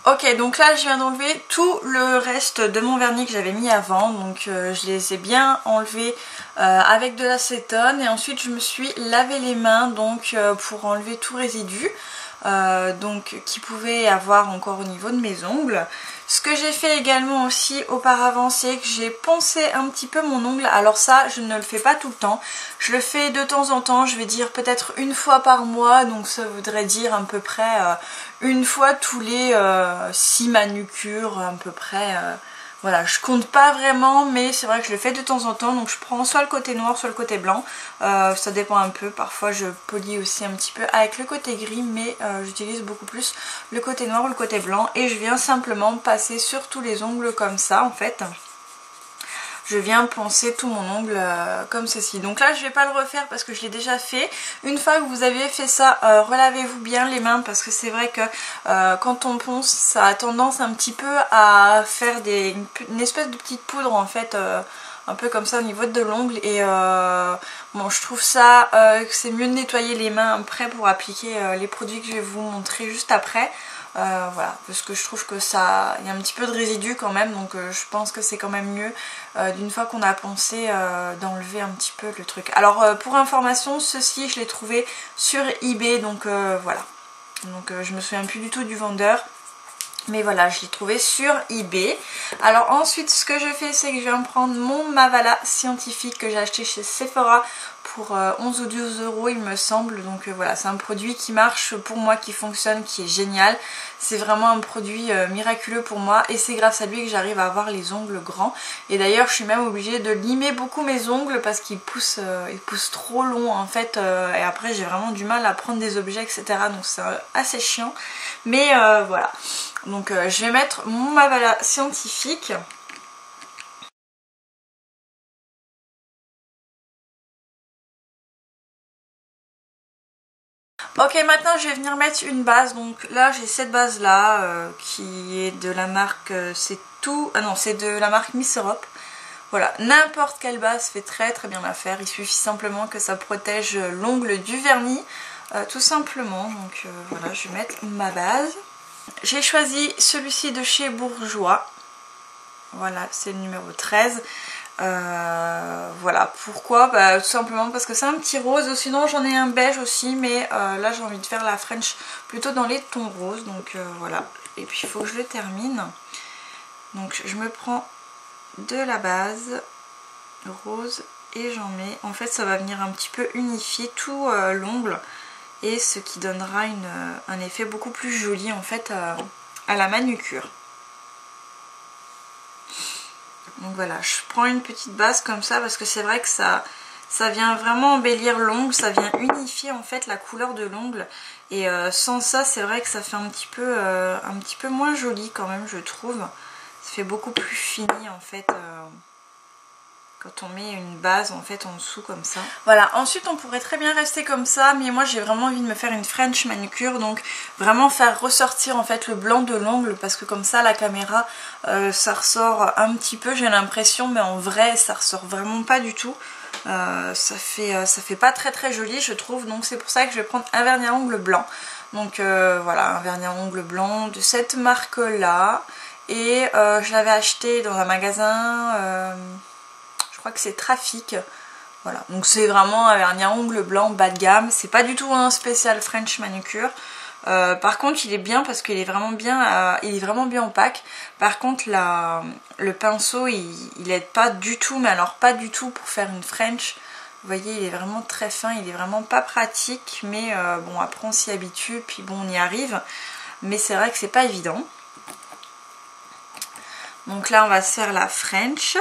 Ok, donc là je viens d'enlever tout le reste de mon vernis que j'avais mis avant, donc je les ai bien enlevés avec de l'acétone et ensuite je me suis lavé les mains donc pour enlever tout résidu donc qui pouvait avoir encore au niveau de mes ongles. Ce que j'ai fait également aussi auparavant, c'est que j'ai poncé un petit peu mon ongle. Alors ça, je ne le fais pas tout le temps. Je le fais de temps en temps, je vais dire peut-être une fois par mois. Donc ça voudrait dire à peu près une fois tous les 6 manucures à peu près. Voilà, je compte pas vraiment, mais c'est vrai que je le fais de temps en temps. Donc je prends soit le côté noir, soit le côté blanc. Ça dépend un peu. Parfois je polis aussi un petit peu avec le côté gris, mais j'utilise beaucoup plus le côté noir ou le côté blanc. Et je viens simplement passer sur tous les ongles comme ça en fait. Je viens poncer tout mon ongle comme ceci. Donc là je vais pas le refaire parce que je l'ai déjà fait. Une fois que vous avez fait ça, relavez-vous bien les mains parce que c'est vrai que quand on ponce ça a tendance un petit peu à faire une espèce de petite poudre en fait, un peu comme ça au niveau de l'ongle. Et bon, je trouve ça que c'est mieux de nettoyer les mains après pour appliquer les produits que je vais vous montrer juste après. Voilà, parce que je trouve que ça, il y a un petit peu de résidus quand même, donc je pense que c'est quand même mieux d'une fois qu'on a poncé d'enlever un petit peu le truc. Alors pour information, ceci je l'ai trouvé sur eBay, donc voilà. Donc je me souviens plus du tout du vendeur. Mais voilà, je l'ai trouvé sur eBay. Alors ensuite, ce que je fais, c'est que je viens prendre mon Mavala scientifique que j'ai acheté chez Sephora pour 11 ou 12 euros il me semble. Donc voilà, c'est un produit qui marche pour moi, qui fonctionne, qui est génial. C'est vraiment un produit miraculeux pour moi et c'est grâce à lui que j'arrive à avoir les ongles grands. Et d'ailleurs, je suis même obligée de limer beaucoup mes ongles parce qu'ils poussent trop long en fait. Et après, j'ai vraiment du mal à prendre des objets, etc. Donc c'est assez chiant. Mais voilà. Donc je vais mettre mon Mavala scientifique. Ok, maintenant je vais venir mettre une base. Donc là j'ai cette base là qui est de la marque c'est tout. Ah non, c'est de la marque Miss Europe. Voilà, n'importe quelle base fait très très bien l'affaire. Il suffit simplement que ça protège l'ongle du vernis. Tout simplement. Donc voilà, je vais mettre ma base. J'ai choisi celui-ci de chez Bourjois. Voilà, c'est le numéro 13. Voilà, pourquoi? Bah, tout simplement parce que c'est un petit rose. Sinon j'en ai un beige aussi, mais là j'ai envie de faire la French plutôt dans les tons roses. Donc voilà, et puis il faut que je le termine. Donc je me prends de la base rose et j'en mets. En fait ça va venir un petit peu unifier tout l'ongle et ce qui donnera un effet beaucoup plus joli en fait à la manucure. Donc voilà, je prends une petite base comme ça parce que c'est vrai que ça vient vraiment embellir l'ongle, ça vient unifier en fait la couleur de l'ongle. Et sans ça, c'est vrai que ça fait un petit peu moins joli quand même, je trouve. Ça fait beaucoup plus fini en fait quand on met une base en fait en dessous comme ça. Voilà, ensuite on pourrait très bien rester comme ça, mais moi j'ai vraiment envie de me faire une French manucure, donc vraiment faire ressortir en fait le blanc de l'ongle, parce que comme ça la caméra ça ressort un petit peu, j'ai l'impression, mais en vrai ça ressort vraiment pas du tout. Ça fait pas très très joli je trouve, donc c'est pour ça que je vais prendre un vernis à ongles blanc. Donc voilà, un vernis à ongles blanc de cette marque là, et je l'avais acheté dans un magasin... je crois que c'est Trafic. Voilà, donc c'est vraiment un vernis à ongles blanc bas de gamme. C'est pas du tout un spécial French manucure. Par contre il est bien parce qu'il est vraiment bien, opaque. Par contre le pinceau il aide pas du tout, mais alors pas du tout pour faire une French. Vous voyez, il est vraiment très fin, il est vraiment pas pratique, mais bon après on s'y habitue, puis bon on y arrive. Mais c'est vrai que c'est pas évident. Donc là on va se faire la French.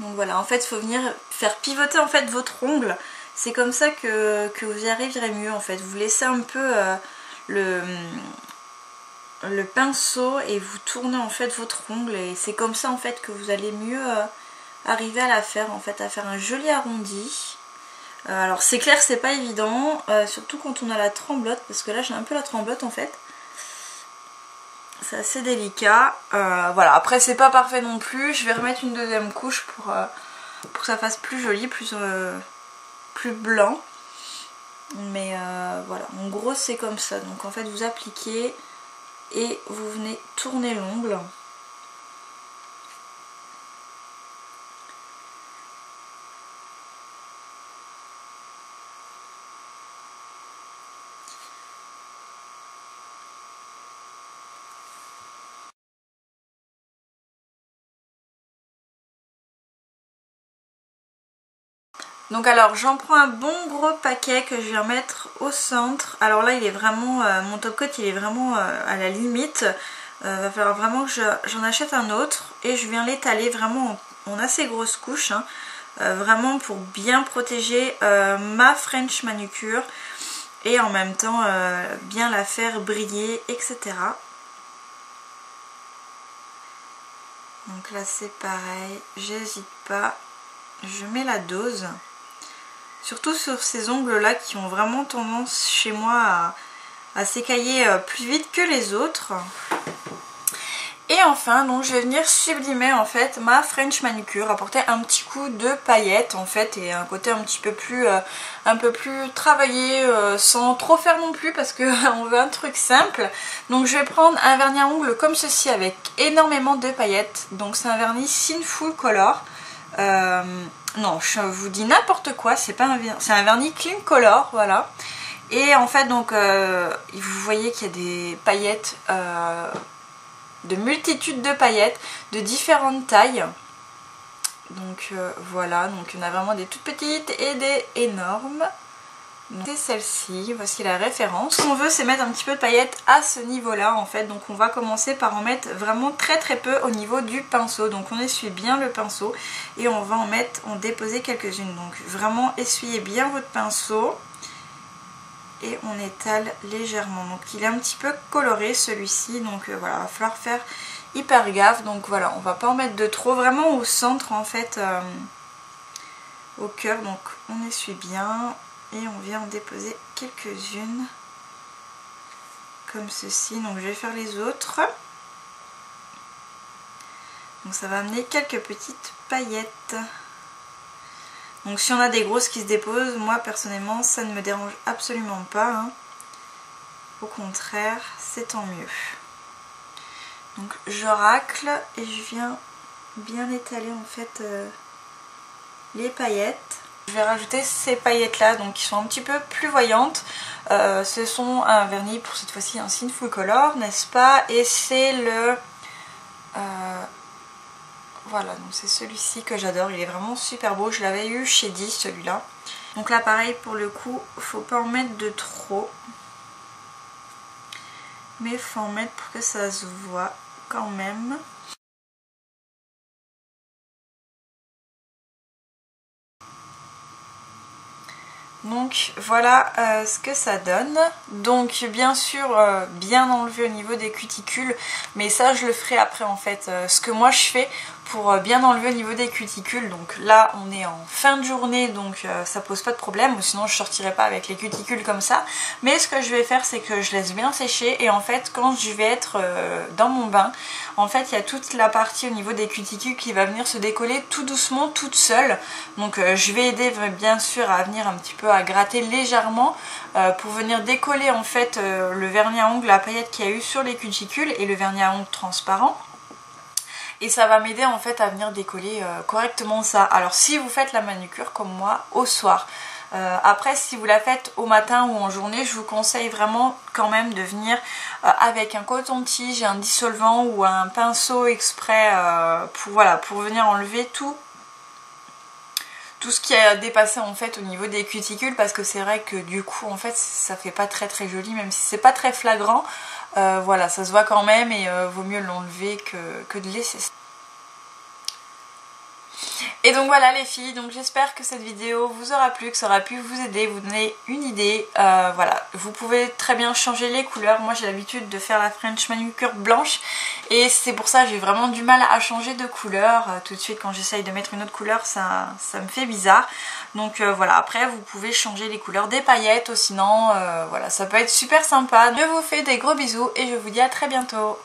Donc voilà, en fait il faut venir faire pivoter en fait votre ongle. C'est comme ça que vous y arriverez mieux en fait. Vous laissez un peu le pinceau et vous tournez en fait votre ongle. Et c'est comme ça en fait que vous allez mieux arriver à la faire en fait, à faire un joli arrondi. Alors c'est clair, c'est pas évident, surtout quand on a la tremblote, parce que là j'ai un peu la tremblote en fait. C'est assez délicat. Voilà, après c'est pas parfait non plus. Je vais remettre une deuxième couche pour que ça fasse plus joli, plus blanc. Mais voilà, en gros c'est comme ça. Donc en fait vous appliquez et vous venez tourner l'ongle. Donc alors j'en prends un bon gros paquet que je viens mettre au centre. Alors là il est vraiment, mon top coat il est vraiment à la limite. Va falloir vraiment que j'en achète un autre. Et je viens l'étaler vraiment en assez grosse couche. Hein, vraiment pour bien protéger ma French manucure. Et en même temps bien la faire briller, etc. Donc là c'est pareil, j'hésite pas. Je mets la dose. Surtout sur ces ongles là qui ont vraiment tendance chez moi à s'écailler plus vite que les autres. Et enfin donc je vais venir sublimer en fait ma French manucure, apporter un petit coup de paillettes en fait et un côté un peu plus travaillé sans trop faire non plus parce qu'on veut un truc simple. Donc je vais prendre un vernis à ongles comme ceci avec énormément de paillettes. Donc c'est un vernis Sinful Color. Non, je vous dis n'importe quoi, c'est un vernis Clean Color, voilà. Et en fait donc vous voyez qu'il y a des paillettes, de multitudes de paillettes de différentes tailles. Donc voilà, donc on a vraiment des toutes petites et des énormes. C'est celle-ci, voici la référence. Ce qu'on veut c'est mettre un petit peu de paillettes à ce niveau là en fait. Donc on va commencer par en mettre vraiment très peu au niveau du pinceau. Donc on essuie bien le pinceau et on va en déposer quelques-unes. Donc vraiment essuyez bien votre pinceau. Et on étale légèrement. Donc il est un petit peu coloré celui-ci. Donc voilà, il va falloir faire hyper gaffe. Donc voilà, on va pas en mettre de trop. Vraiment au centre en fait, au cœur. Donc on essuie bien. Et on vient en déposer quelques-unes. Comme ceci. Donc je vais faire les autres. Donc ça va amener quelques petites paillettes. Donc si on a des grosses qui se déposent, moi personnellement ça ne me dérange absolument pas. Hein. Au contraire, c'est tant mieux. Donc je racle et je viens bien étaler en fait les paillettes. Je vais rajouter ces paillettes là donc qui sont un petit peu plus voyantes. Ce sont un vernis pour cette fois-ci un Sinful Color, n'est-ce pas? Et c'est le... voilà, donc c'est celui-ci que j'adore, il est vraiment super beau, je l'avais eu chez Dis celui-là. Donc là pareil pour le coup, faut pas en mettre de trop. Mais faut en mettre pour que ça se voit quand même. Donc voilà ce que ça donne. Donc bien sûr bien enlevé au niveau des cuticules, mais ça je le ferai après en fait. Ce que moi je fais pour bien enlever au niveau des cuticules, donc là on est en fin de journée donc ça pose pas de problème, ou sinon je sortirai pas avec les cuticules comme ça. Mais ce que je vais faire c'est que je laisse bien sécher et en fait quand je vais être dans mon bain, en fait il y a toute la partie au niveau des cuticules qui va venir se décoller tout doucement toute seule. Donc je vais aider bien sûr à venir un petit peu à gratter légèrement pour venir décoller en fait le vernis à ongles à paillettes qu'il y a eu sur les cuticules et le vernis à ongles transparent. Et ça va m'aider en fait à venir décoller correctement ça. Alors si vous faites la manucure comme moi au soir, après si vous la faites au matin ou en journée, je vous conseille vraiment quand même de venir avec un coton-tige, un dissolvant ou un pinceau exprès pour venir enlever tout ce qui a dépassé en fait au niveau des cuticules, parce que c'est vrai que du coup en fait ça fait pas très joli, même si c'est pas très flagrant. Voilà, ça se voit quand même et vaut mieux l'enlever que de laisser ça. Et donc voilà les filles, donc j'espère que cette vidéo vous aura plu, que ça aura pu vous aider, vous donner une idée. Voilà, vous pouvez très bien changer les couleurs. Moi j'ai l'habitude de faire la French manucure blanche et c'est pour ça que j'ai vraiment du mal à changer de couleur. Tout de suite quand j'essaye de mettre une autre couleur ça me fait bizarre. Donc voilà, après vous pouvez changer les couleurs des paillettes ou sinon voilà, ça peut être super sympa. Je vous fais des gros bisous et je vous dis à très bientôt.